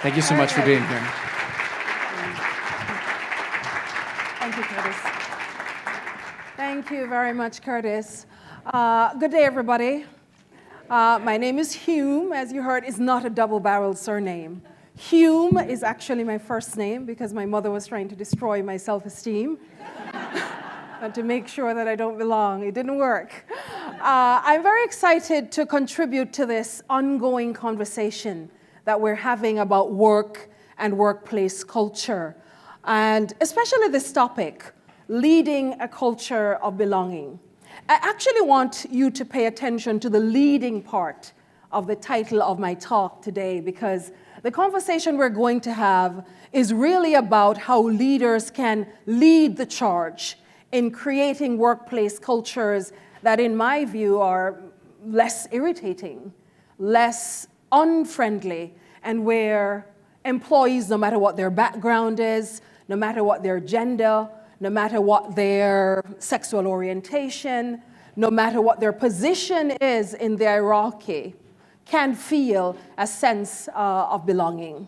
Thank you so much for being here. Thank you, Curtis. Thank you very much, Curtis. Good day, everybody. My name is Hume. As you heard, it's not a double-barreled surname. Hume is actually my first name because my mother was trying to destroy my self-esteem and to make sure that I don't belong. It didn't work. I'm very excited to contribute to this ongoing conversation that we're having about work and workplace culture, and especially this topic, leading a culture of belonging. I actually want you to pay attention to the leading part of the title of my talk today, because the conversation we're going to have is really about how leaders can lead the charge in creating workplace cultures that, in my view, are less irritating, less unfriendly, and where employees, no matter what their background is, no matter what their gender, no matter what their sexual orientation, no matter what their position is in the hierarchy, can feel a sense of belonging.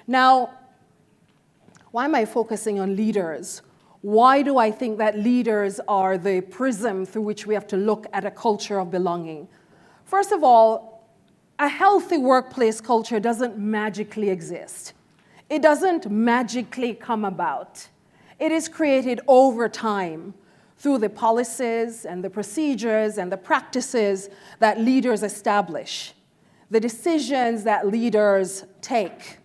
Now, why am I focusing on leaders? Why do I think that leaders are the prism through which we have to look at a culture of belonging? First of all, a healthy workplace culture doesn't magically exist. It doesn't magically come about. It is created over time through the policies and the procedures and the practices that leaders establish, the decisions that leaders take,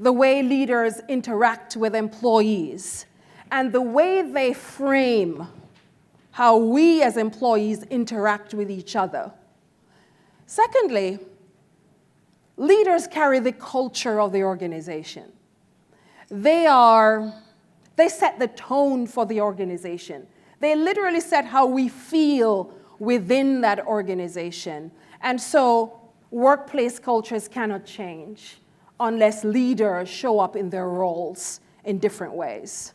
the way leaders interact with employees, and the way they frame how we as employees interact with each other. Secondly, leaders carry the culture of the organization. They set the tone for the organization. They literally set how we feel within that organization. And so workplace cultures cannot change unless leaders show up in their roles in different ways.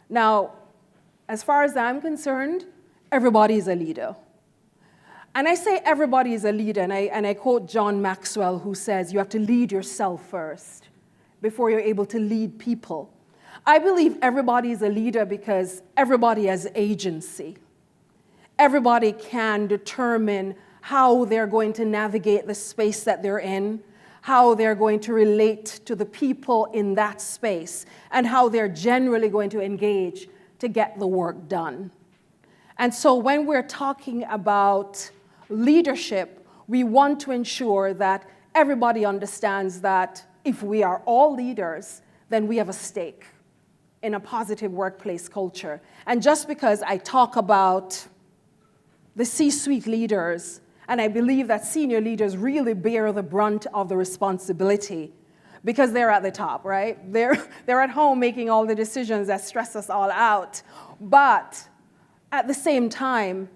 Now, as far as I'm concerned, everybody is a leader. And I say everybody is a leader, and I quote John Maxwell, who says you have to lead yourself first before you're able to lead people. I believe everybody is a leader because everybody has agency. Everybody can determine how they're going to navigate the space that they're in, how they're going to relate to the people in that space, and how they're generally going to engage to get the work done. And so when we're talking about leadership, we want to ensure that everybody understands that if we are all leaders, then we have a stake in a positive workplace culture. And just because I talk about the C-suite leaders, and I believe that senior leaders really bear the brunt of the responsibility because they're at the top, right? They're at home making all the decisions that stress us all out. But at the same time,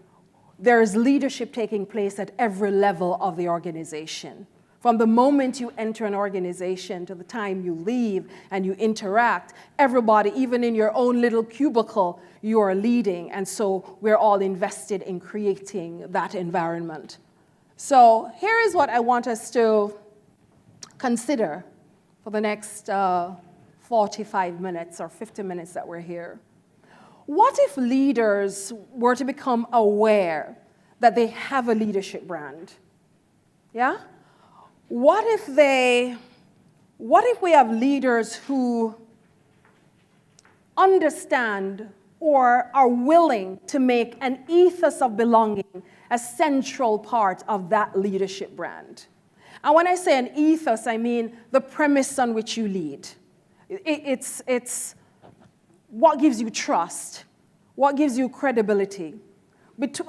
there is leadership taking place at every level of the organization. From the moment you enter an organization to the time you leave and you interact, everybody, even in your own little cubicle, you are leading. And so we're all invested in creating that environment. So here is what I want us to consider for the next 45 minutes or 50 minutes that we're here. What if leaders were to become aware that they have a leadership brand? Yeah? What if we have leaders who understand or are willing to make an ethos of belonging a central part of that leadership brand? And when I say an ethos, I mean the premise on which you lead. It's what gives you trust, what gives you credibility.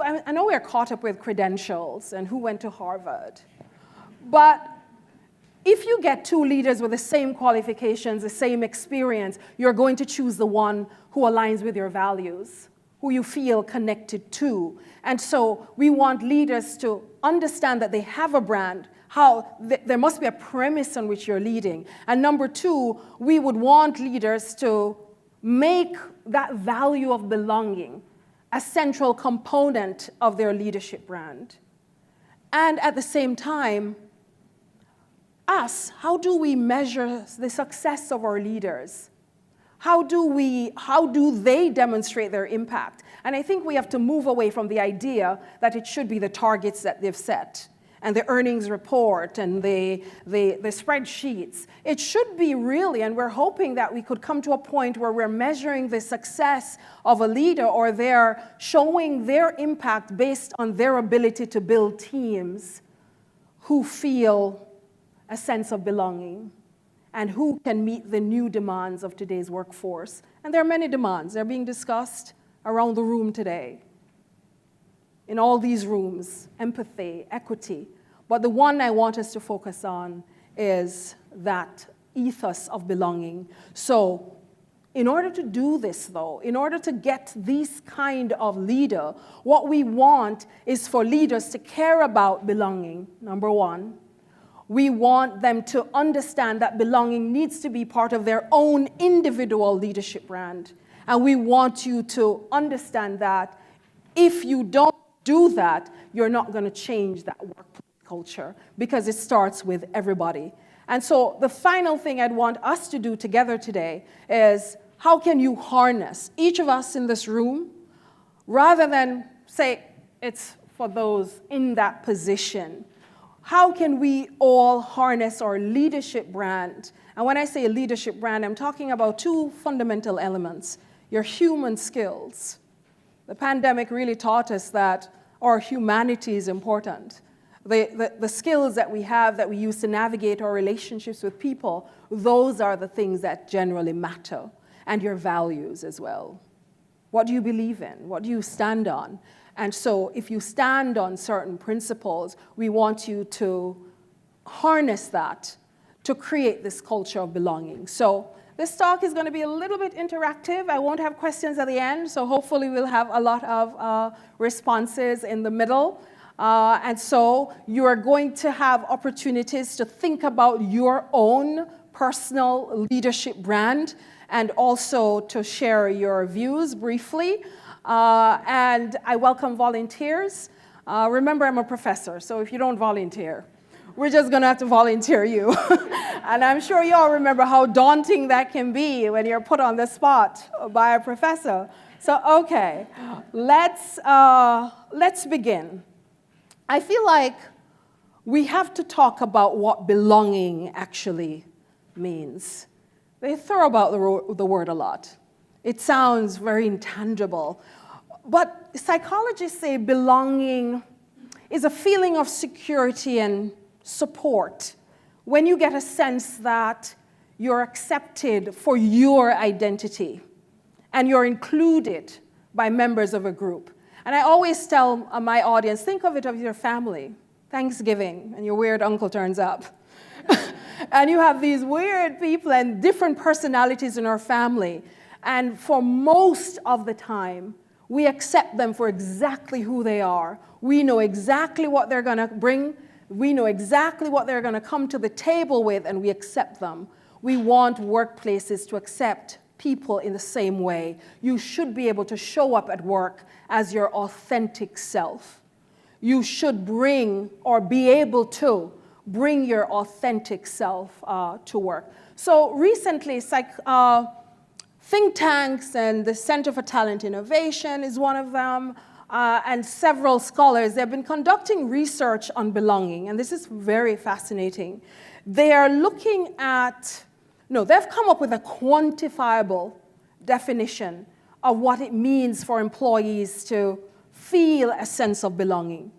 I know we're caught up with credentials and who went to Harvard, but if you get two leaders with the same qualifications, the same experience, you're going to choose the one who aligns with your values, who you feel connected to. And so we want leaders to understand that they have a brand, how there must be a premise on which you're leading. And number two, we would want leaders to make that value of belonging a central component of their leadership brand. And at the same time, how do we measure the success of our leaders? How do they demonstrate their impact? And I think we have to move away from the idea that it should be the targets that they've set and the earnings report and the spreadsheets. It should be really, and we're hoping that we could come to a point where we're measuring the success of a leader, or they're showing their impact based on their ability to build teams who feel a sense of belonging and who can meet the new demands of today's workforce. And there are many demands. They're being discussed around the room today. In all these rooms, empathy, equity. But the one I want us to focus on is that ethos of belonging. So in order to do this, though, in order to get this kind of leader, what we want is for leaders to care about belonging, number one. We want them to understand that belonging needs to be part of their own individual leadership brand. And we want you to understand that if you don't do that, you're not going to change that workplace culture, because it starts with everybody. And so the final thing I'd want us to do together today is, how can you harness, each of us in this room, rather than say it's for those in that position, how can we all harness our leadership brand? And when I say leadership brand, I'm talking about two fundamental elements: your human skills. The pandemic really taught us that our humanity is important. The skills that we have, that we use to navigate our relationships with people, those are the things that generally matter. And your values as well. What do you believe in? What do you stand on? And so if you stand on certain principles, we want you to harness that to create this culture of belonging. So this talk is going to be a little bit interactive. I won't have questions at the end, so hopefully we'll have a lot of responses in the middle. And so you are going to have opportunities to think about your own personal leadership brand, and also to share your views briefly. And I welcome volunteers. Remember, I'm a professor, so if you don't volunteer, we're just going to have to volunteer you. And I'm sure you all remember how daunting that can be when you're put on the spot by a professor. So, okay, let's begin. I feel like we have to talk about what belonging actually means. They throw about the word a lot. It sounds very intangible. But psychologists say belonging is a feeling of security and support when you get a sense that you're accepted for your identity and you're included by members of a group. And I always tell my audience, think of it as your family. Thanksgiving, and your weird uncle turns up. And you have these weird people and different personalities in our family. And for most of the time, we accept them for exactly who they are. We know exactly what they're going to bring. We know exactly what they're going to come to the table with, and we accept them. We want workplaces to accept people in the same way. You should be able to show up at work as your authentic self. You should bring, or be able to, bring your authentic self to work. So recently, think tanks and the Center for Talent Innovation is one of them, and several scholars, they've been conducting research on belonging, and this is very fascinating. They are looking at, they've come up with a quantifiable definition of what it means for employees to feel a sense of belonging.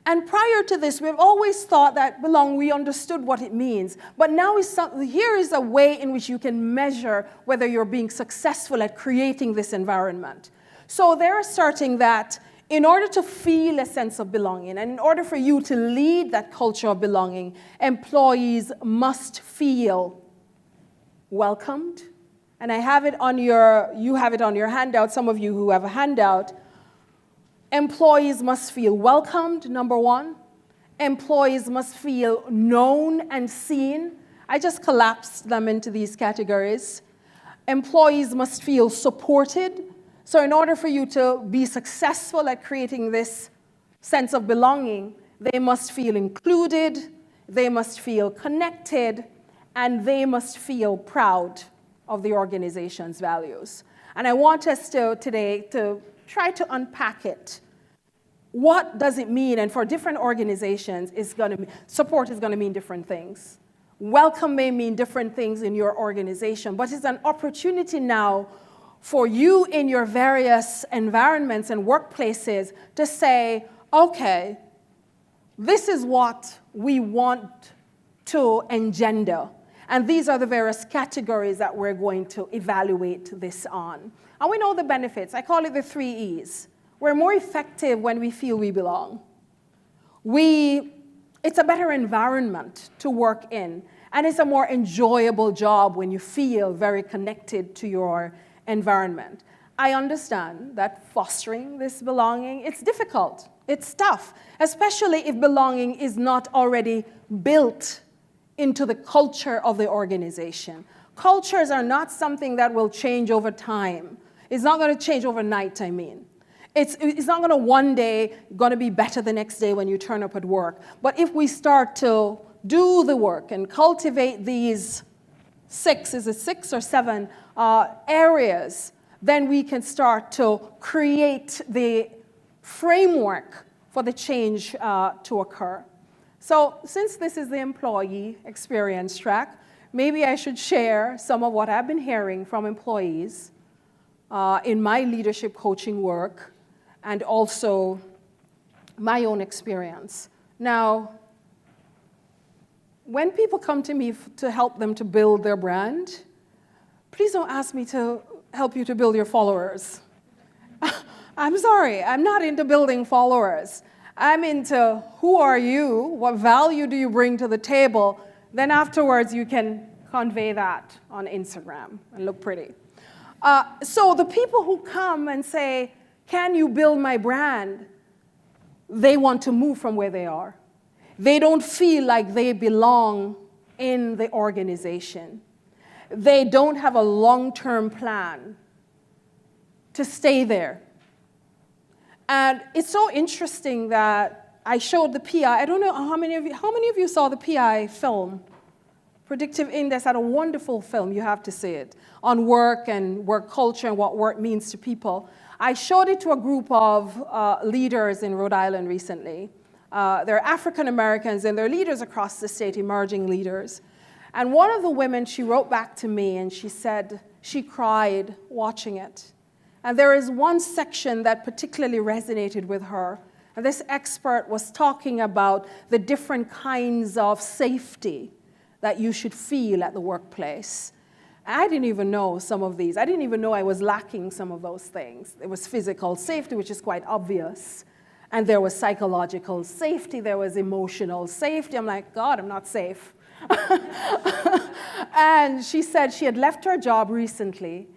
And prior to this, we've always thought that we understood what it means. But now here is a way in which you can measure whether you're being successful at creating this environment. So they're asserting that in order to feel a sense of belonging, and in order for you to lead that culture of belonging, employees must feel welcomed. And you have it on your handout, some of you who have a handout. Employees must feel welcomed, number one. Employees must feel known and seen. I just collapsed them into these categories. Employees must feel supported. So in order for you to be successful at creating this sense of belonging, they must feel included, they must feel connected, and they must feel proud of the organization's values. And I want us today to try to unpack it. What does it mean? And for different organizations, support is going to mean different things. Welcome may mean different things in your organization, but it's an opportunity now for you in your various environments and workplaces to say, okay, this is what we want to engender. And these are the various categories that we're going to evaluate this on. And we know the benefits. I call it the 3 E's. We're more effective when we feel we belong. It's a better environment to work in, and it's a more enjoyable job when you feel very connected to your environment. I understand that fostering this belonging, it's difficult, it's tough, especially if belonging is not already built into the culture of the organization. Cultures are not something that will change over time. It's not going to change overnight, I mean. It's not going to one day going to be better the next day when you turn up at work. But if we start to do the work and cultivate these 6 or 7 areas, then we can start to create the framework for the change to occur. So since this is the employee experience track, maybe I should share some of what I've been hearing from employees in my leadership coaching work, and also my own experience. Now, when people come to me to help them to build their brand, please don't ask me to help you to build your followers. I'm sorry, I'm not into building followers. I'm into who are you, what value do you bring to the table, then afterwards you can convey that on Instagram and look pretty. So the people who come and say, can you build my brand? They want to move from where they are. They don't feel like they belong in the organization. They don't have a long-term plan to stay there. And it's so interesting that I showed the PI. I don't know how many of you saw the PI film? Predictive Index had a wonderful film, you have to see it, on work and work culture and what work means to people. I showed it to a group of leaders in Rhode Island recently. They're African Americans and they're leaders across the state, emerging leaders. And one of the women, she wrote back to me and she said she cried watching it. And there is one section that particularly resonated with her. And this expert was talking about the different kinds of safety that you should feel at the workplace. I didn't even know some of these. I didn't even know I was lacking some of those things. There was physical safety, which is quite obvious. And there was psychological safety. There was emotional safety. I'm like, God, I'm not safe. And she said she had left her job recently,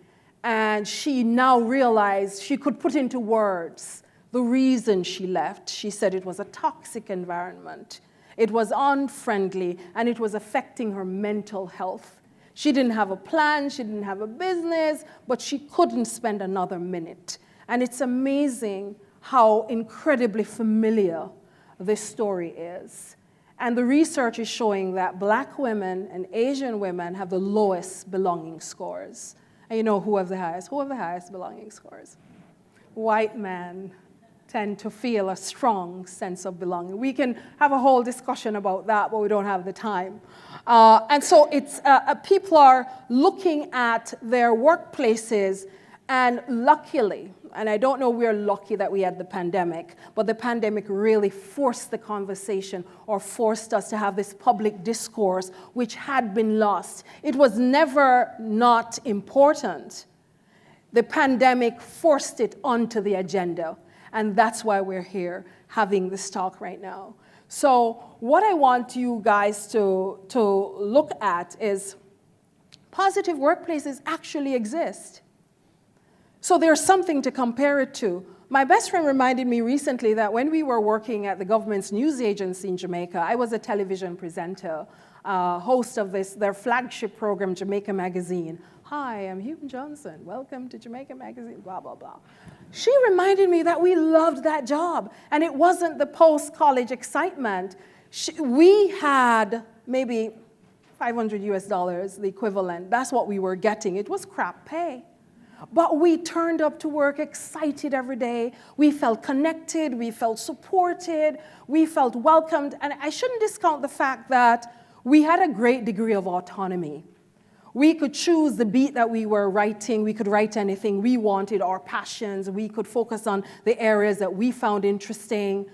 and she now realized she could put into words the reason she left. She said it was a toxic environment. It was unfriendly, and it was affecting her mental health. She didn't have a plan, she didn't have a business, but she couldn't spend another minute. And it's amazing how incredibly familiar this story is. And the research is showing that Black women and Asian women have the lowest belonging scores. And you know who have the highest? Who have the highest belonging scores? White men tend to feel a strong sense of belonging. We can have a whole discussion about that, but we don't have the time. And so it's people are looking at their workplaces, and luckily, and I don't know we're lucky that we had the pandemic, but the pandemic really forced the conversation or forced us to have this public discourse which had been lost. It was never not important. The pandemic forced it onto the agenda, and that's why we're here having this talk right now. So what I want you guys to look at is positive workplaces actually exist. So there's something to compare it to. My best friend reminded me recently that when we were working at the government's news agency in Jamaica, I was a television presenter, host of their flagship program, Jamaica Magazine. Hi, I'm Hume Johnson. Welcome to Jamaica Magazine, blah, blah, blah. She reminded me that we loved that job, and it wasn't the post-college excitement. We had maybe 500 US dollars, the equivalent. That's what we were getting. It was crap pay. But we turned up to work excited every day. We felt connected, we felt supported, we felt welcomed. And I shouldn't discount the fact that we had a great degree of autonomy. We could choose the beat that we were writing. We could write anything we wanted, our passions. We could focus on the areas that we found interesting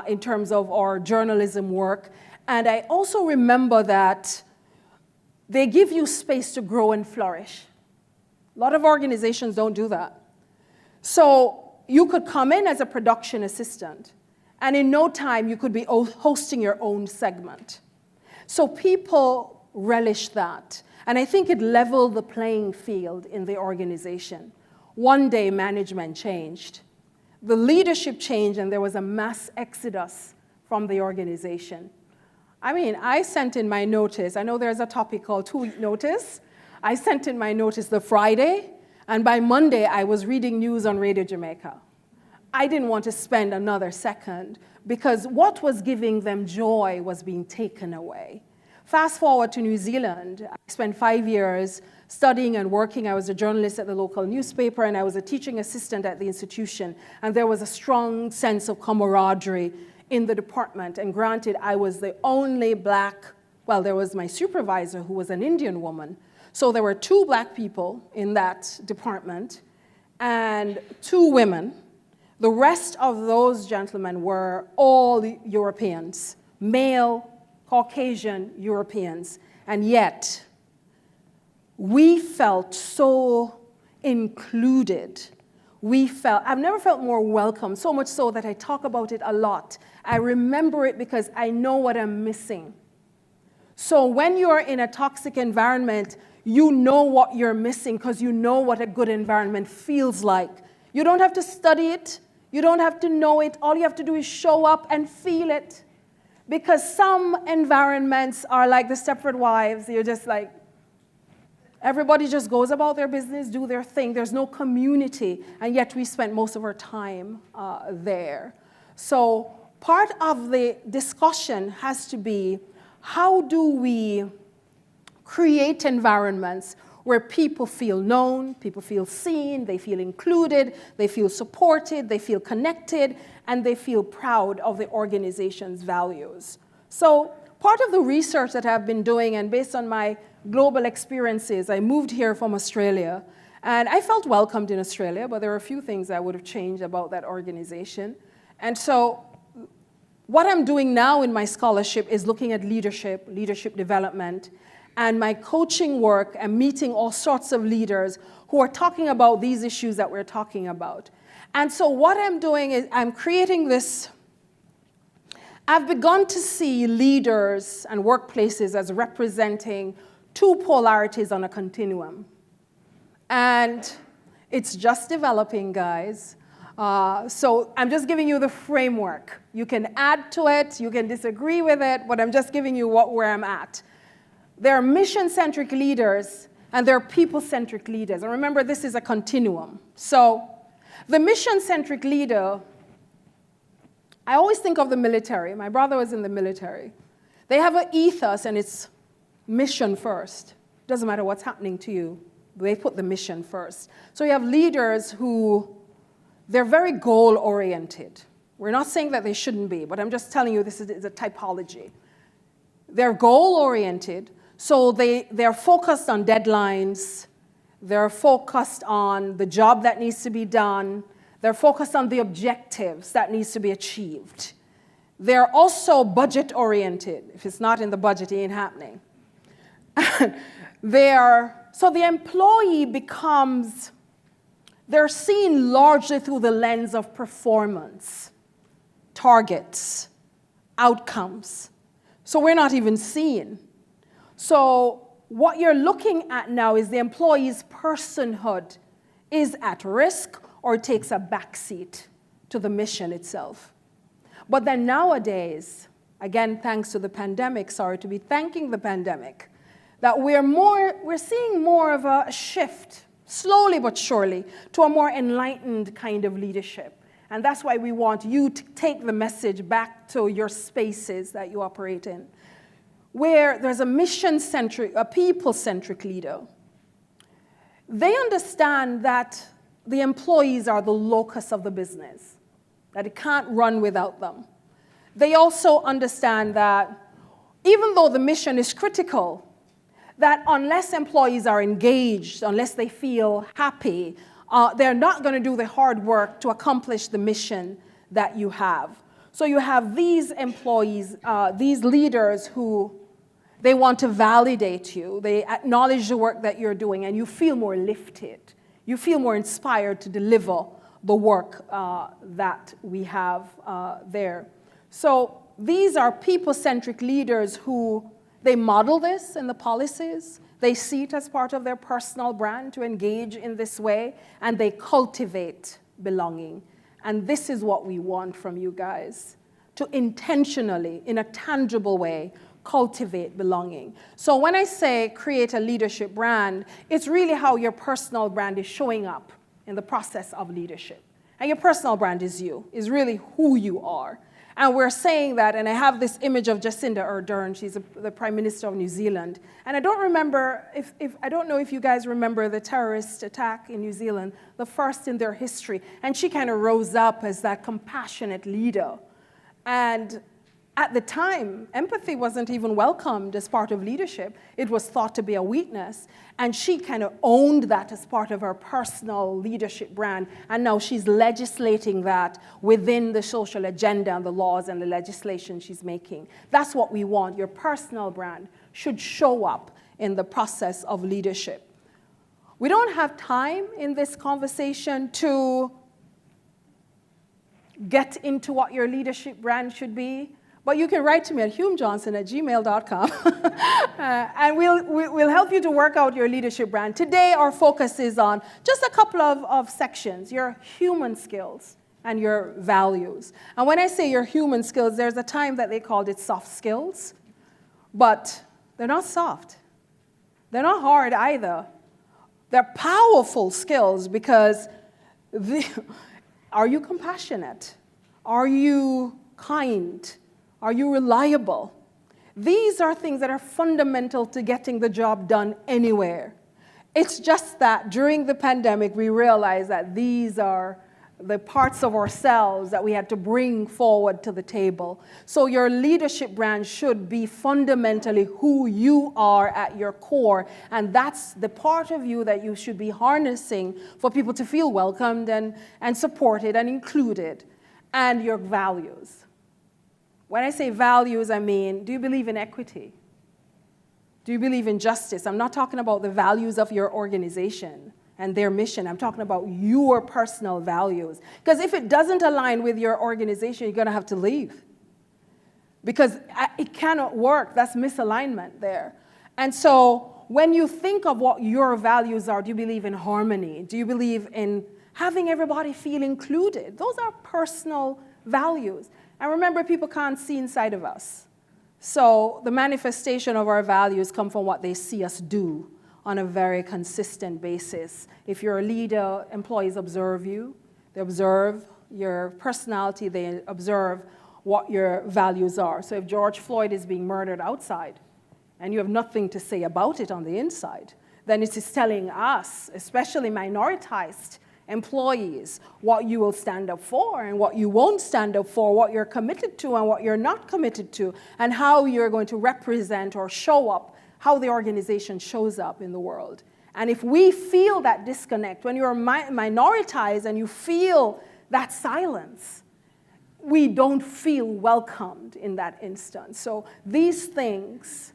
in terms of our journalism work. And I also remember that they give you space to grow and flourish. A lot of organizations don't do that. So you could come in as a production assistant, and in no time you could be hosting your own segment. So people relish that. And I think it leveled the playing field in the organization. One day, management changed. The leadership changed, and there was a mass exodus from the organization. I mean, I sent in my notice. I know there's a topic called 2-week notice. I sent in my notice the Friday, and by Monday, I was reading news on Radio Jamaica. I didn't want to spend another second because what was giving them joy was being taken away. Fast forward to New Zealand. I spent 5 years studying and working. I was a journalist at the local newspaper, and I was a teaching assistant at the institution. And there was a strong sense of camaraderie in the department. And granted, I was the only black, well, there was my supervisor who was an Indian woman. So there were 2 black people in that department and 2 women. The rest of those gentlemen were all Europeans, male, Caucasian Europeans, and yet we felt so included. I've never felt more welcome, so much so that I talk about it a lot. I remember it because I know what I'm missing. So when you're in a toxic environment, you know what you're missing because you know what a good environment feels like. You don't have to study it. You don't have to know it. All you have to do is show up and feel it. Because some environments are like the Stepford Wives. You're just like, everybody just goes about their business, do their thing. There's no community, and yet we spent most of our time there. So part of the discussion has to be, how do we create environments where people feel known, people feel seen, they feel included, they feel supported, they feel connected, and they feel proud of the organization's values. So part of the research that I've been doing, and based on my global experiences, I moved here from Australia, and I felt welcomed in Australia, but there are a few things I would have changed about that organization. And so what I'm doing now in my scholarship is looking at leadership development, and my coaching work and meeting all sorts of leaders who are talking about these issues that we're talking about. And so what I'm doing is I'm creating this. I've begun to see leaders and workplaces as representing 2 polarities on a continuum. And it's just developing, guys. So I'm just giving you the framework. You can add to it, you can disagree with it, but I'm just giving you where I'm at. There are mission-centric leaders, and there are people-centric leaders. And remember, this is a continuum. So the mission-centric leader, I always think of the military. My brother was in the military. They have an ethos, and it's mission first. Doesn't matter what's happening to you. They put the mission first. So you have leaders who, they're very goal-oriented. We're not saying that they shouldn't be, but I'm just telling you this is a typology. They're goal-oriented. So they're focused on deadlines, they're focused on the job that needs to be done, they're focused on the objectives that needs to be achieved. They're also budget-oriented. If it's not in the budget, it ain't happening. So the employee becomes, they're seen largely through the lens of performance, targets, outcomes. So we're not even seeing. So what you're looking at now is the employee's personhood is at risk or takes a backseat to the mission itself. But then nowadays, again, thanks to the pandemic, sorry to be thanking the pandemic, that we're seeing more of a shift, slowly but surely, to a more enlightened kind of leadership. And that's why we want you to take the message back to your spaces that you operate in, where there's a mission-centric, a people-centric leader. They understand that the employees are the locus of the business, that it can't run without them. They also understand that even though the mission is critical, that unless employees are engaged, unless they feel happy, they're not going to do the hard work to accomplish the mission that you have. So you have these employees, these leaders who they want to validate you. They acknowledge the work that you're doing, and you feel more lifted. You feel more inspired to deliver the work that we have there. So these are people-centric leaders who they model this in the policies. They see it as part of their personal brand to engage in this way, and they cultivate belonging. And this is what we want from you guys, to intentionally, in a tangible way, cultivate belonging. So when I say create a leadership brand, it's really how your personal brand is showing up in the process of leadership. And your personal brand is you, is really who you are. And we're saying that, and I have this image of Jacinda Ardern. She's the Prime Minister of New Zealand. And I don't remember, I don't know if you guys remember the terrorist attack in New Zealand, the first in their history. And she kind of rose up as that compassionate leader. And at the time, empathy wasn't even welcomed as part of leadership. It was thought to be a weakness. And she kind of owned that as part of her personal leadership brand. And now she's legislating that within the social agenda and the laws and the legislation she's making. That's what we want. Your personal brand should show up in the process of leadership. We don't have time in this conversation to get into what your leadership brand should be. But you can write to me at humejohnson@gmail.com, and we'll help you to work out your leadership brand. Today, our focus is on just a couple of sections, your human skills and your values. And when I say your human skills, there's a time that they called it soft skills, but they're not soft. They're not hard either. They're powerful skills because are you compassionate? Are you kind? Are you reliable? These are things that are fundamental to getting the job done anywhere. It's just that during the pandemic, we realized that these are the parts of ourselves that we had to bring forward to the table. So your leadership brand should be fundamentally who you are at your core, and that's the part of you that you should be harnessing for people to feel welcomed and supported and included, and your values. When I say values, I mean, do you believe in equity? Do you believe in justice? I'm not talking about the values of your organization and their mission. I'm talking about your personal values. Because if it doesn't align with your organization, you're going to have to leave. Because it cannot work. That's misalignment there. And so when you think of what your values are, do you believe in harmony? Do you believe in having everybody feel included? Those are personal values. And remember, people can't see inside of us. So the manifestation of our values come from what they see us do on a very consistent basis. If you're a leader, employees observe you. They observe your personality. They observe what your values are. So if George Floyd is being murdered outside and you have nothing to say about it on the inside, then it is telling us, especially minoritized employees, what you will stand up for and what you won't stand up for, what you're committed to and what you're not committed to, and how you're going to represent or show up, how the organization shows up in the world. And if we feel that disconnect, when you're minoritized and you feel that silence, we don't feel welcomed in that instance. So these things,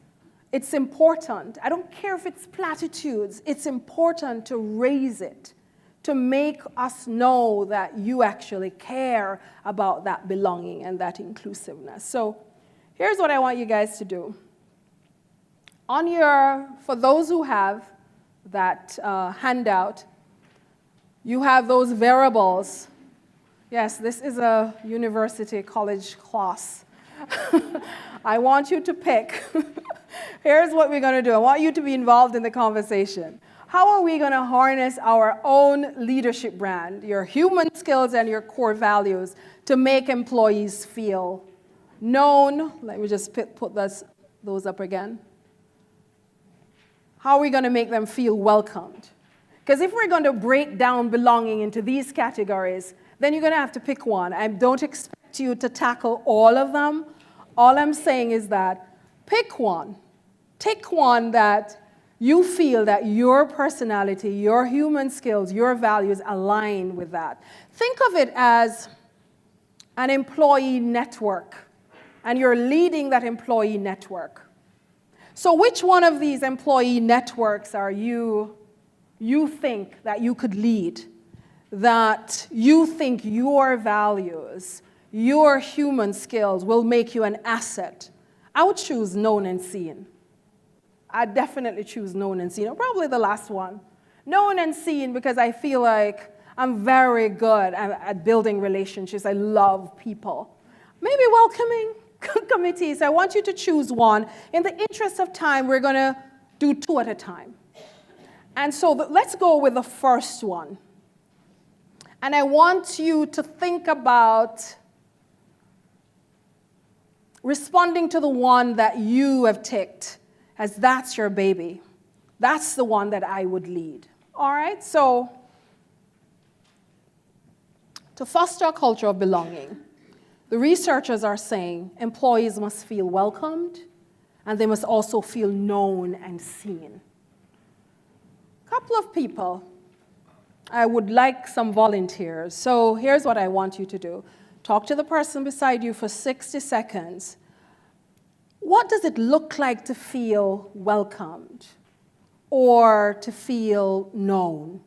it's important. I don't care if it's platitudes. It's important to raise it, to make us know that you actually care about that belonging and that inclusiveness. So here's what I want you guys to do. For those who have that handout, you have those variables. Yes, this is a university college class. I want you to pick. Here's what we're going to do. I want you to be involved in the conversation. How are we going to harness our own leadership brand, your human skills and your core values, to make employees feel known? Let me just put those up again. How are we going to make them feel welcomed? Because if we're going to break down belonging into these categories, then you're going to have to pick one. I don't expect you to tackle all of them. All I'm saying is that pick one. Take one that you feel that your personality, your human skills, your values align with that. Think of it as an employee network, and you're leading that employee network. So which one of these employee networks are you think that you could lead, that you think your values, your human skills will make you an asset? I would choose known and seen. I'd definitely choose known and seen, or probably the last one. Known and seen because I feel like I'm very good at building relationships. I love people. Maybe welcoming committees. I want you to choose one. In the interest of time, we're going to do two at a time. And so let's go with the first one. And I want you to think about responding to the one that you have ticked as that's your baby. That's the one that I would lead. All right? So to foster a culture of belonging, the researchers are saying employees must feel welcomed, and they must also feel known and seen. A couple of people, I would like some volunteers. So here's what I want you to do. Talk to the person beside you for 60 seconds. What does it look like to feel welcomed, or to feel known,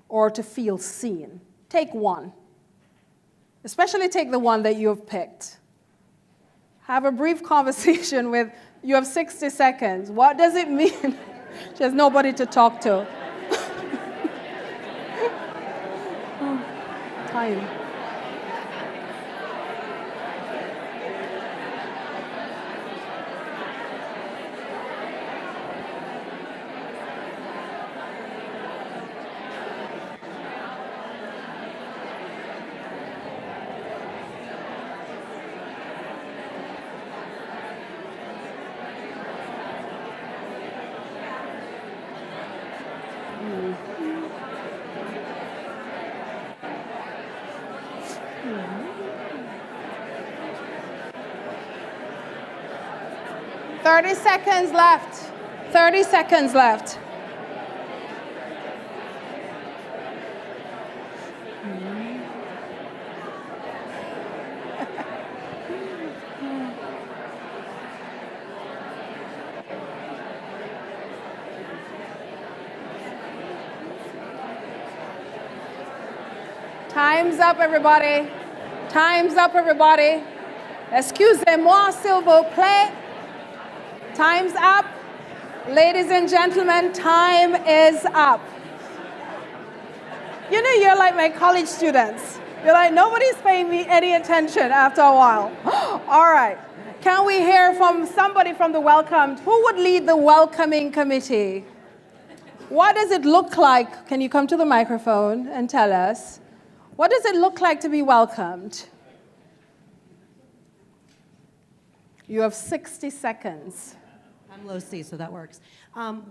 or to feel seen? Take one. Especially take the one that you have picked. Have a brief conversation with, you have 60 seconds. What does it mean? She has nobody to talk to. Oh, time. Mm-hmm. 30 seconds left. 30 seconds left. Time's up, everybody. Time's up, everybody. Excusez-moi, s'il vous plaît. Time's up. Ladies and gentlemen, time is up. You know, you're like my college students. You're like, nobody's paying me any attention after a while. All right. Can we hear from somebody from the welcomed? Who would lead the welcoming committee? What does it look like? Can you come to the microphone and tell us? What does it look like to be welcomed? You have 60 seconds. I'm low C, so that works.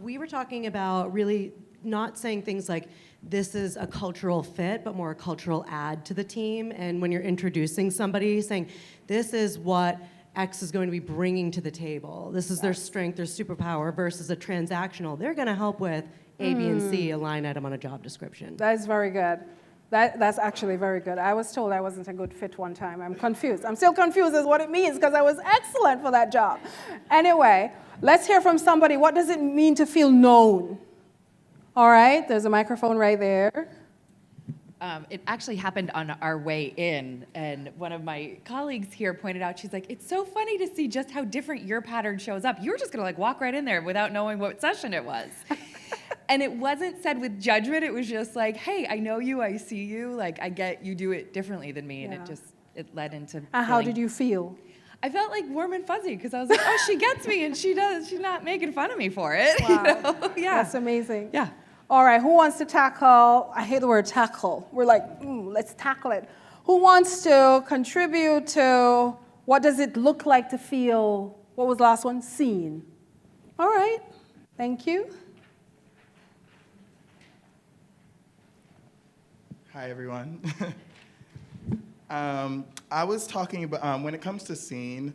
We were talking about really not saying things like, this is a cultural fit, but more a cultural add to the team. And when you're introducing somebody, saying, this is what X is going to be bringing to the table. This is their strength, their superpower, versus a transactional. They're going to help with A, B, and C, a line item on a job description. That is very good. That's actually very good. I was told I wasn't a good fit one time. I'm confused. I'm still confused as what it means because I was excellent for that job. Anyway, let's hear from somebody. What does it mean to feel known? All right, there's a microphone right there. It actually happened on our way in, and one of my colleagues here pointed out, she's like, it's so funny to see just how different your pattern shows up. You were just gonna walk right in there without knowing what session it was. And it wasn't said with judgment, it was just like, hey, I know you, I see you, I get you do it differently than me, and it led into how did you feel? I felt like warm and fuzzy, because I was like, oh, she gets me, and she's not making fun of me for it. Wow. You know? Yeah. That's amazing. Yeah. All right, who wants to tackle? I hate the word tackle. We're like, let's tackle it. Who wants to contribute to what does it look like to feel, what was the last one? Seen. All right, thank you. Hi, everyone. I was talking about, when it comes to seen,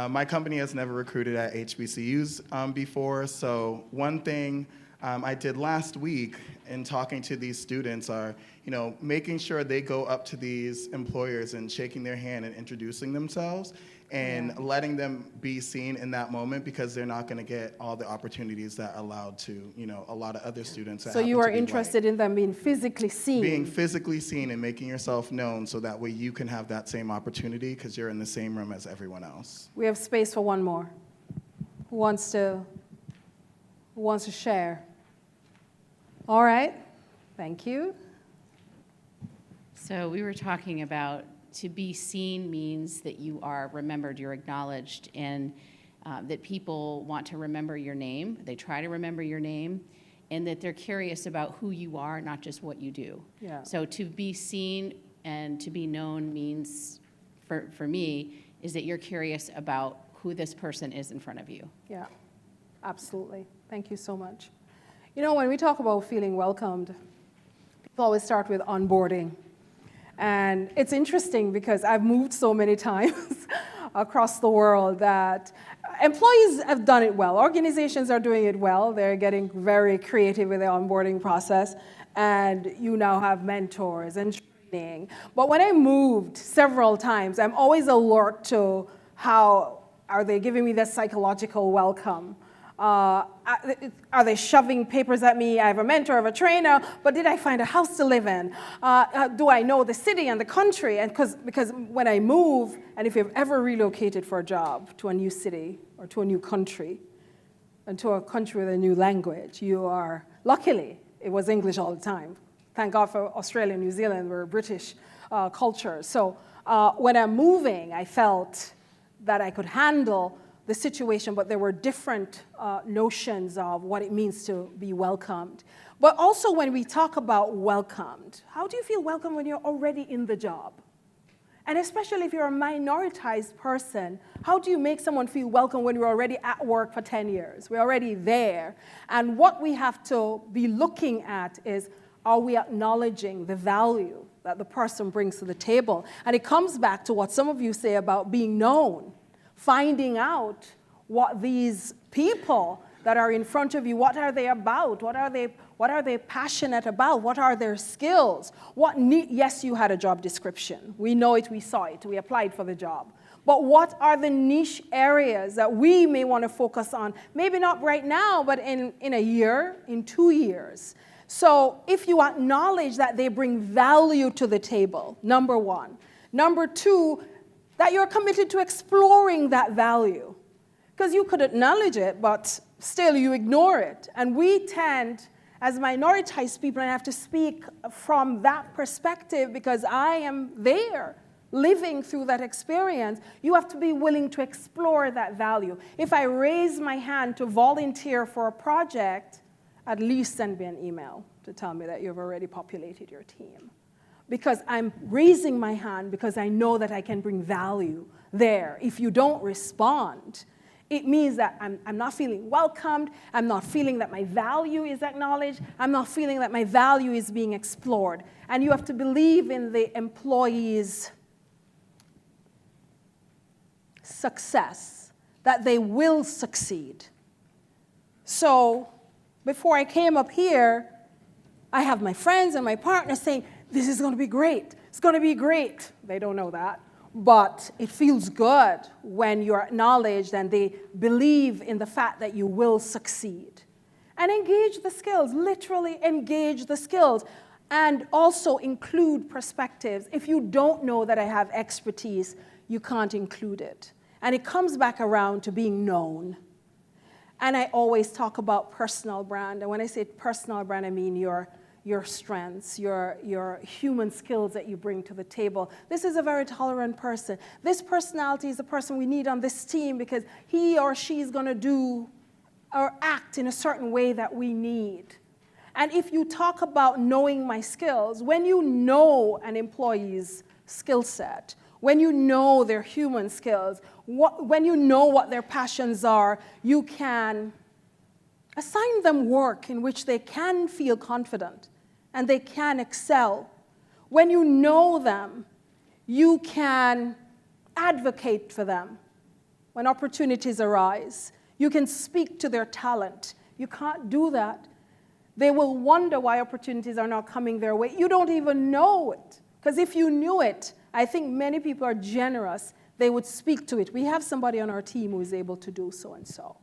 my company has never recruited at HBCUs before, so one thing I did last week in talking to these students are, making sure they go up to these employers and shaking their hand and introducing themselves and letting them be seen in that moment, because they're not going to get all the opportunities that allowed to, a lot of other students. So you are interested in them being physically seen? Being physically seen and making yourself known, so that way you can have that same opportunity because you're in the same room as everyone else. We have space for one more. Who wants to share? All right, thank you. So we were talking about to be seen means that you are remembered, you're acknowledged, and that people want to remember your name. They try to remember your name, and that they're curious about who you are, not just what you do. Yeah. So to be seen and to be known means, for me, is that you're curious about who this person is in front of you. Yeah, absolutely. Thank you so much. When we talk about feeling welcomed, people always start with onboarding. And it's interesting because I've moved so many times across the world that employees have done it well. Organizations are doing it well. They're getting very creative with their onboarding process. And you now have mentors and training. But when I moved several times, I'm always alert to how are they giving me this psychological welcome. Are they shoving papers at me? I have a mentor, I have a trainer, but did I find a house to live in? Do I know the city and the country? And because when I move, and if you've ever relocated for a job to a new city or to a new country, and to a country with a new language, you are, luckily, it was English all the time. Thank God for Australia and New Zealand, we're a British culture. So when I'm moving, I felt that I could handle the situation, but there were different notions of what it means to be welcomed. But also when we talk about welcomed, how do you feel welcome when you're already in the job? And especially if you're a minoritized person, how do you make someone feel welcome when you're already at work for 10 years? We're already there. And what we have to be looking at is, are we acknowledging the value that the person brings to the table? And it comes back to what some of you say about being known. Finding out what these people that are in front of you, what are they about? What are they passionate about? What are their skills? Yes, you had a job description. We know it, we saw it, we applied for the job. But what are the niche areas that we may want to focus on? Maybe not right now, but in a year, in 2 years. So if you acknowledge that they bring value to the table, number one. Number two, that you're committed to exploring that value. Because you could acknowledge it, but still you ignore it. And we tend, as minoritized people, and I have to speak from that perspective because I am there, living through that experience, you have to be willing to explore that value. If I raise my hand to volunteer for a project, at least send me an email to tell me that you've already populated your team. Because I'm raising my hand because I know that I can bring value there. If you don't respond, it means that I'm not feeling welcomed, I'm not feeling that my value is acknowledged, I'm not feeling that my value is being explored. And you have to believe in the employee's success, that they will succeed. So before I came up here, I have my friends and my partners saying, this is going to be great. It's going to be great. They don't know that. But it feels good when you're acknowledged and they believe in the fact that you will succeed. And engage the skills, literally engage the skills. And also include perspectives. If you don't know that I have expertise, you can't include it. And it comes back around to being known. And I always talk about personal brand. And when I say personal brand, I mean your strengths, your human skills that you bring to the table. This is a very tolerant person. This personality is the person we need on this team because he or she is going to do or act in a certain way that we need. And if you talk about knowing my skills, when you know an employee's skill set, when you know their human skills, when you know what their passions are, you can assign them work in which they can feel confident and they can excel. When you know them, you can advocate for them when opportunities arise. You can speak to their talent. You can't do that. They will wonder why opportunities are not coming their way. You don't even know it. Because if you knew it, I think many people are generous. They would speak to it. We have somebody on our team who is able to do so and so.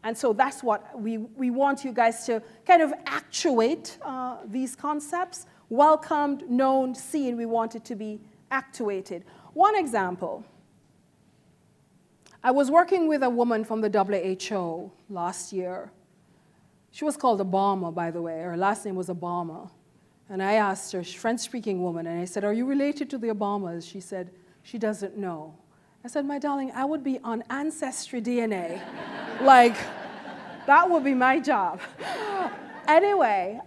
And so that's what we want you guys to kind of actuate these concepts. Welcomed, known, seen. We want it to be actuated. One example. I was working with a woman from the WHO last year. She was called Obama, by the way. Her last name was Obama. And I asked her, she's a French-speaking woman, and I said, are you related to the Obamas? She said, she doesn't know. I said, my darling, I would be on Ancestry DNA. Like, that would be my job. Anyway,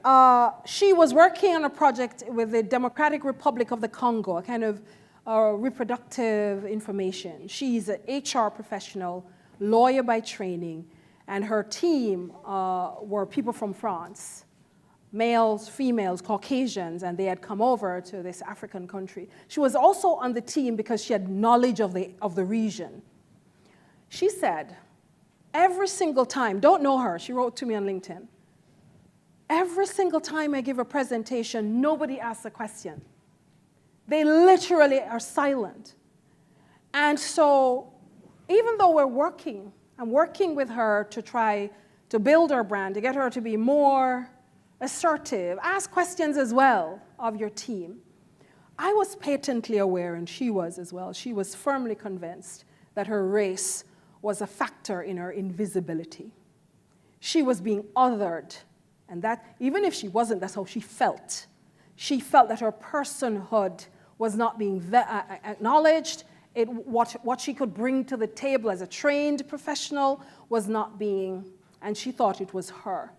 she was working on a project with the Democratic Republic of the Congo, a kind of reproductive information. She's an HR professional, lawyer by training, and her team were people from France, males, females, Caucasians, and they had come over to this African country. She was also on the team because she had knowledge of the region. She said, every single time, don't know her, she wrote to me on LinkedIn, every single time I give a presentation, nobody asks a question. They literally are silent. And so even though I'm working with her to try to build her brand, to get her to be more assertive, ask questions as well of your team. I was patently aware, and she was as well, she was firmly convinced that her race was a factor in her invisibility. She was being othered, and that, even if she wasn't, that's how she felt. She felt that her personhood was not being acknowledged. What she could bring to the table as a trained professional was not being, and she thought it was her.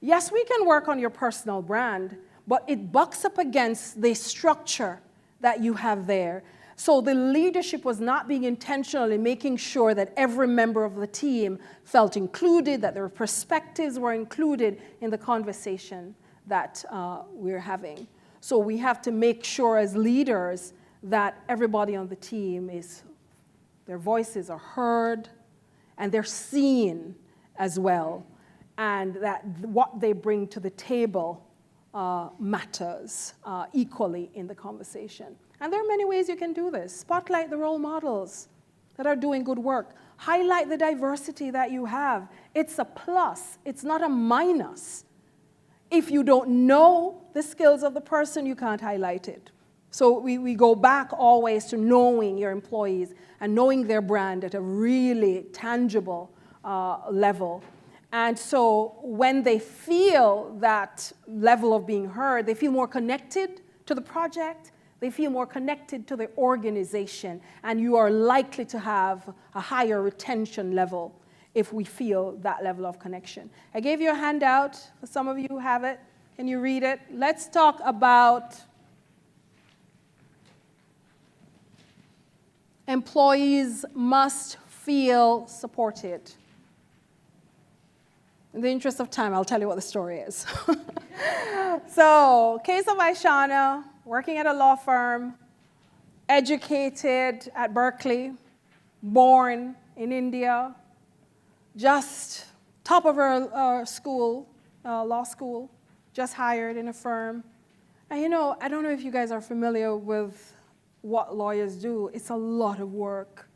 Yes, we can work on your personal brand, but it bucks up against the structure that you have there. So the leadership was not being intentional in making sure that every member of the team felt included, that their perspectives were included in the conversation that we're having. So we have to make sure as leaders that everybody on the team their voices are heard and they're seen as well, and that what they bring to the table matters equally in the conversation. And there are many ways you can do this. Spotlight the role models that are doing good work. Highlight the diversity that you have. It's a plus, it's not a minus. If you don't know the skills of the person, you can't highlight it. So we go back always to knowing your employees and knowing their brand at a really tangible level. And so when they feel that level of being heard, they feel more connected to the project, they feel more connected to the organization, and you are likely to have a higher retention level if we feel that level of connection. I gave you a handout. For some of you who have it, can you read it? Let's talk about employees must feel supported. In the interest of time, I'll tell you what the story is. So, case of Aishana, working at a law firm, educated at Berkeley, born in India, just top of her school, law school, just hired in a firm. And I don't know if you guys are familiar with what lawyers do. It's a lot of work.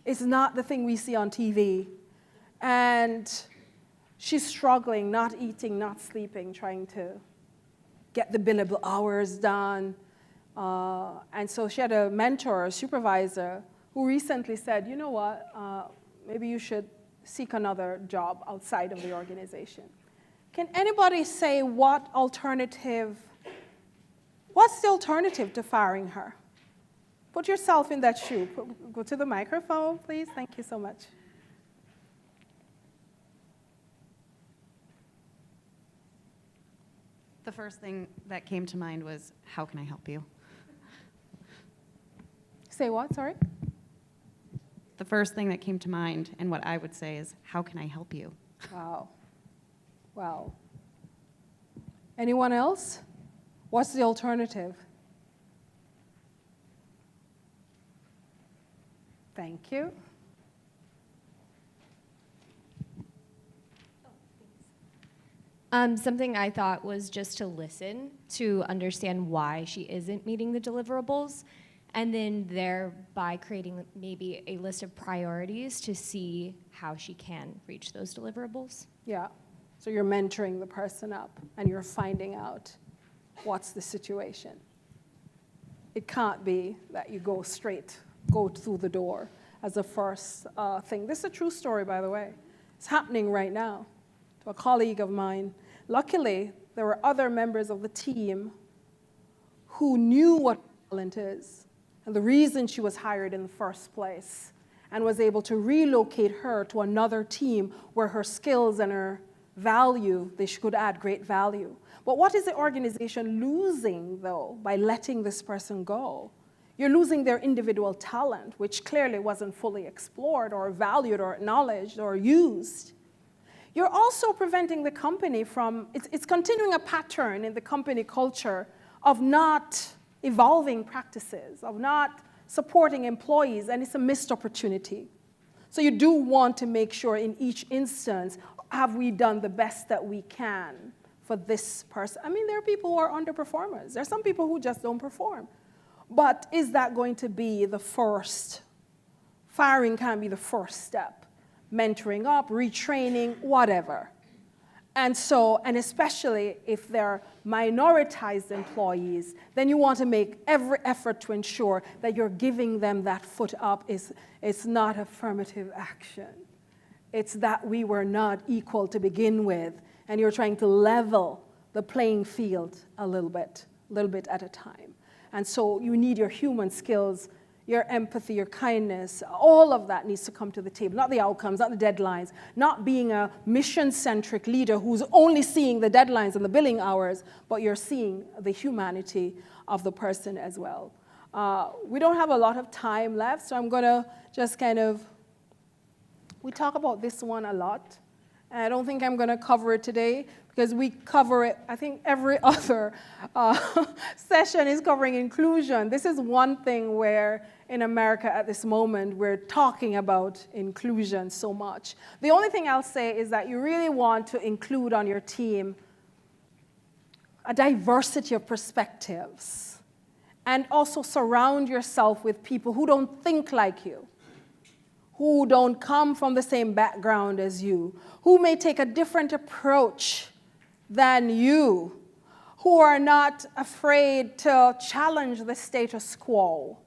It's not the thing we see on TV. And she's struggling, not eating, not sleeping, trying to get the billable hours done. And so she had a mentor, a supervisor, who recently said, you know what, maybe you should seek another job outside of the organization. Can anybody say what's the alternative to firing her? Put yourself in that shoe. Go to the microphone, please. Thank you so much. The first thing that came to mind was, how can I help you? Say what, sorry? The first thing that came to mind and what I would say is, how can I help you? Wow. Wow. Anyone else? What's the alternative? Thank you. Something I thought was just to listen, to understand why she isn't meeting the deliverables, and then thereby creating maybe a list of priorities to see how she can reach those deliverables. Yeah. So you're mentoring the person up and you're finding out what's the situation. It can't be that you go through the door as a first thing. This is a true story, by the way. It's happening right now to a colleague of mine. Luckily, there were other members of the team who knew what talent is and the reason she was hired in the first place, and was able to relocate her to another team where her skills and her value, they could add great value. But what is the organization losing, though, by letting this person go? You're losing their individual talent, which clearly wasn't fully explored or valued or acknowledged or used. You're also preventing the company from, it's continuing a pattern in the company culture of not evolving practices, of not supporting employees, and it's a missed opportunity. So you do want to make sure in each instance, have we done the best that we can for this person? I mean, there are people who are underperformers. There are some people who just don't perform. But is that going to be the first? Firing can be the first step. Mentoring up, retraining, whatever. And so, and especially if they're minoritized employees, then you want to make every effort to ensure that you're giving them that foot up. It's not affirmative action. It's that we were not equal to begin with, and you're trying to level the playing field a little bit at a time. And so you need your human skills, your empathy, your kindness, all of that needs to come to the table, not the outcomes, not the deadlines, not being a mission-centric leader who's only seeing the deadlines and the billing hours, but you're seeing the humanity of the person as well. We don't have a lot of time left, so I'm going to just we talk about this one a lot, and I don't think I'm going to cover it today, because we cover it, I think every other session is covering inclusion. This is one thing where in America at this moment, we're talking about inclusion so much. The only thing I'll say is that you really want to include on your team a diversity of perspectives, and also surround yourself with people who don't think like you, who don't come from the same background as you, who may take a different approach than you, who are not afraid to challenge the status quo.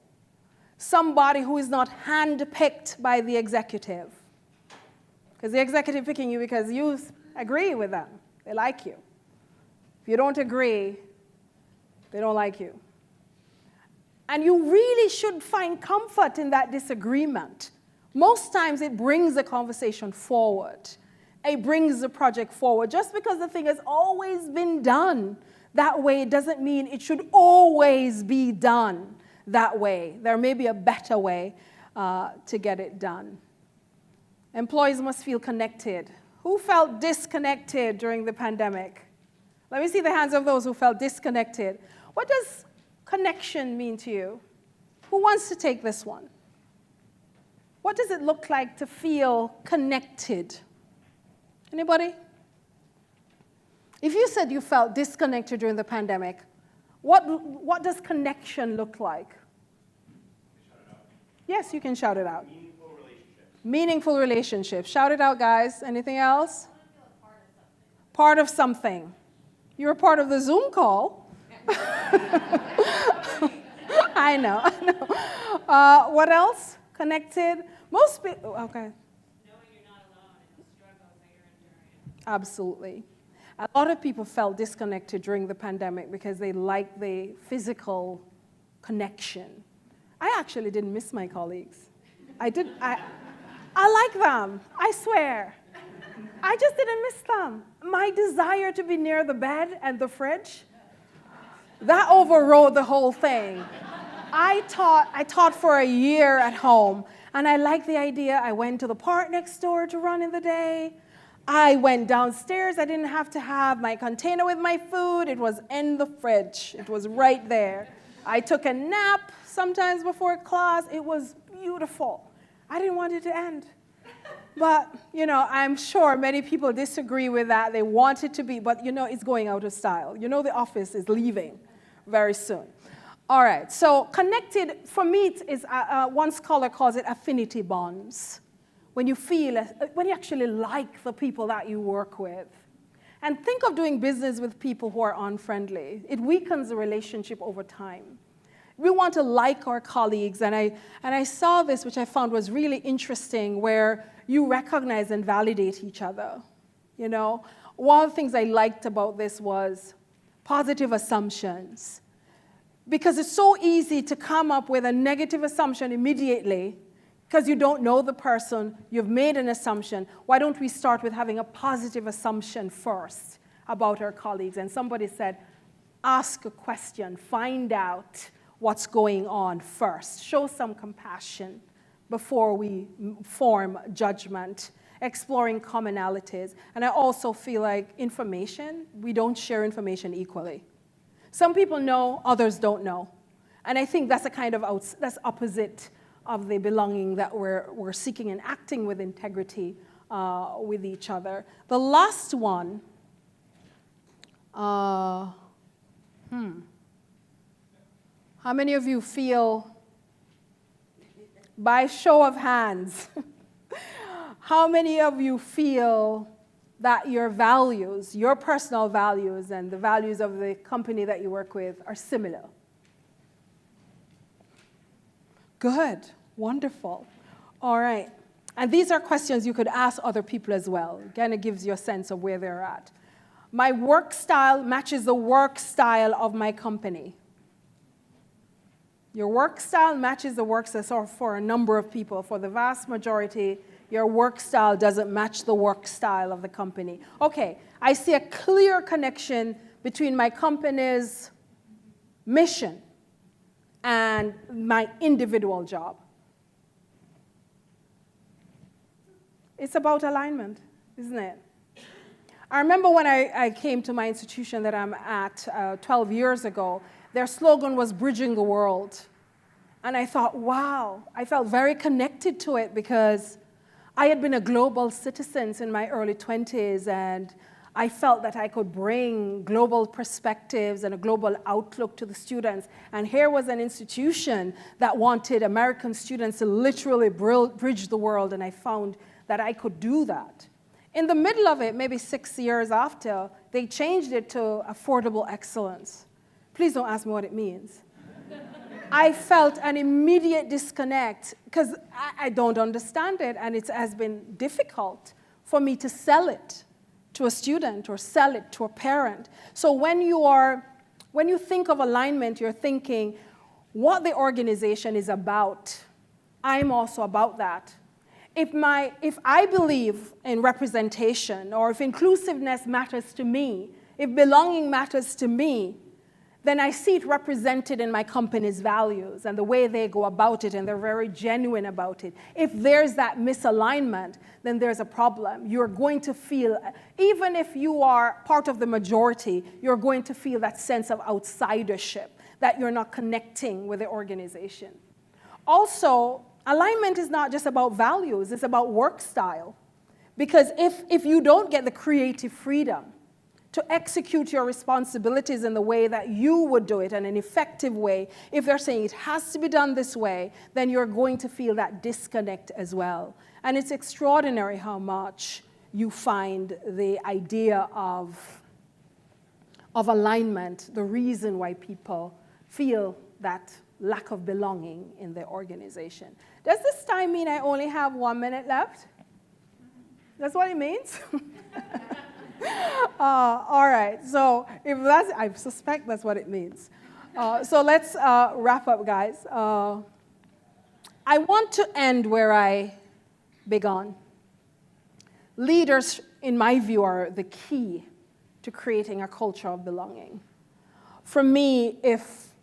Somebody who is not handpicked by the executive. Because the executive picking you because you agree with them. They like you. If you don't agree, they don't like you. And you really should find comfort in that disagreement. Most times it brings the conversation forward. It brings the project forward. Just because the thing has always been done that way doesn't mean it should always be done that way. There may be a better way to get it done. Employees must feel connected. Who felt disconnected during the pandemic? Let me see the hands of those who felt disconnected. What does connection mean to you? Who wants to take this one? What does it look like to feel connected? Anybody? If you said you felt disconnected during the pandemic, what does connection look like? Yes, you can shout it out. Meaningful relationships. Meaningful relationships. Shout it out, guys. Anything else? Part of something. You're a part of the Zoom call. I know. What else? Connected. Most people, okay. Knowing you're not alone in the struggle that you're enduring. Absolutely. A lot of people felt disconnected during the pandemic because they liked the physical connection. I actually didn't miss my colleagues. I like them, I swear. I just didn't miss them. My desire to be near the bed and the fridge, that overrode the whole thing. I taught for a year at home, and I liked the idea. I went to the park next door to run in the day. I went downstairs. I didn't have to have my container with my food. It was in the fridge. It was right there. I took a nap sometimes before class. It was beautiful. I didn't want it to end. But, I'm sure many people disagree with that. They want it to be, but, it's going out of style. The office is leaving very soon. All right, so connected, for me, is one scholar calls it affinity bonds. When you actually like the people that you work with. And think of doing business with people who are unfriendly. It weakens the relationship over time. We want to like our colleagues, and I saw this, which I found was really interesting, where you recognize and validate each other. One of the things I liked about this was positive assumptions. Because it's so easy to come up with a negative assumption immediately, because you don't know the person, you've made an assumption. Why don't we start with having a positive assumption first about our colleagues? And somebody said, ask a question, find out what's going on first. Show some compassion before we form judgment, exploring commonalities. And I also feel like information, we don't share information equally. Some people know, others don't know. And I think that's that's opposite of the belonging that we're seeking and acting with integrity with each other. The last one, how many of you feel, by show of hands, how many of you feel that your values, your personal values and the values of the company that you work with are similar? Good, wonderful. All right. And these are questions you could ask other people as well. Again, it gives you a sense of where they're at. My work style matches the work style of my company. Your work style matches the work style for a number of people. For the vast majority, your work style doesn't match the work style of the company. Okay, I see a clear connection between my company's mission and my individual job. It's about alignment, isn't it? I remember when I came to my institution that I'm at 12 years ago, their slogan was bridging the world. And I thought, wow, I felt very connected to it because I had been a global citizen in my early 20s, and I felt that I could bring global perspectives and a global outlook to the students. And here was an institution that wanted American students to literally bridge the world, and I found that I could do that. In the middle of it, maybe 6 years after, they changed it to affordable excellence. Please don't ask me what it means. I felt an immediate disconnect because I don't understand it, and it has been difficult for me to sell it to a student or sell it to a parent. So when you think of alignment, you're thinking what the organization is about. I'm also about that. If I believe in representation, or if inclusiveness matters to me, if belonging matters to me, then I see it represented in my company's values and the way they go about it, and they're very genuine about it. If there's that misalignment, then there's a problem. You're going to feel, even if you are part of the majority, you're going to feel that sense of outsidership, that you're not connecting with the organization. Also, alignment is not just about values, it's about work style. Because if you don't get the creative freedom to execute your responsibilities in the way that you would do it, in an effective way, if they're saying it has to be done this way, then you're going to feel that disconnect as well. And it's extraordinary how much you find the idea of alignment, the reason why people feel that lack of belonging in their organization. Does this time mean I only have 1 minute left? That's what it means? All right, so if that's, I suspect that's what it means. So let's wrap up, guys. I want to end where I began. Leaders in my view, are the key to creating a culture of belonging. For me, if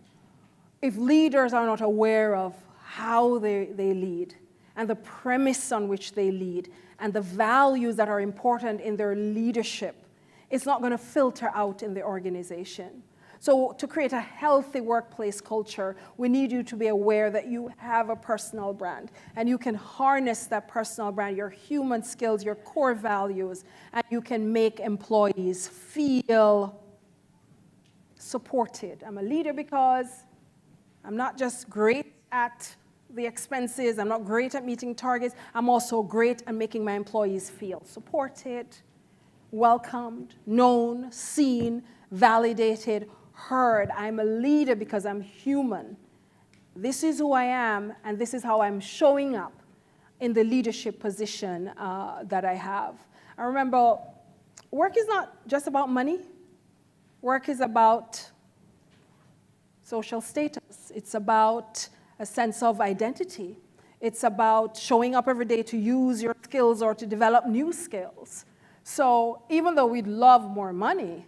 leaders are not aware of how they lead and the premise on which they lead and the values that are important in their leadership, it's not going to filter out in the organization. So to create a healthy workplace culture, we need you to be aware that you have a personal brand, and you can harness that personal brand, your human skills, your core values, and you can make employees feel supported. I'm a leader because I'm not just great at the expenses, I'm not great at meeting targets, I'm also great at making my employees feel supported, welcomed, known, seen, validated, heard. I'm a leader because I'm human. This is who I am, and this is how I'm showing up in the leadership position that I have. I remember, work is not just about money. Work is about social status. It's about a sense of identity. It's about showing up every day to use your skills or to develop new skills. So even though we'd love more money,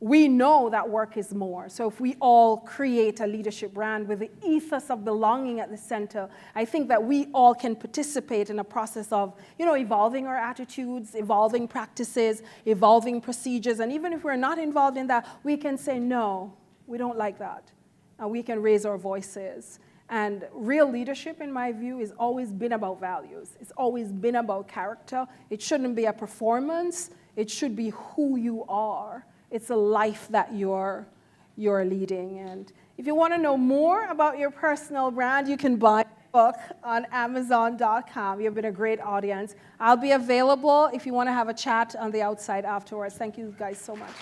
we know that work is more. So if we all create a leadership brand with the ethos of belonging at the center, I think that we all can participate in a process of, evolving our attitudes, evolving practices, evolving procedures. And even if we're not involved in that, we can say, no, we don't like that. And we can raise our voices. And real leadership, in my view, has always been about values. It's always been about character. It shouldn't be a performance. It should be who you are. It's a life that you're leading. And if you want to know more about your personal brand, you can buy a book on Amazon.com. You've been a great audience. I'll be available if you want to have a chat on the outside afterwards. Thank you guys so much.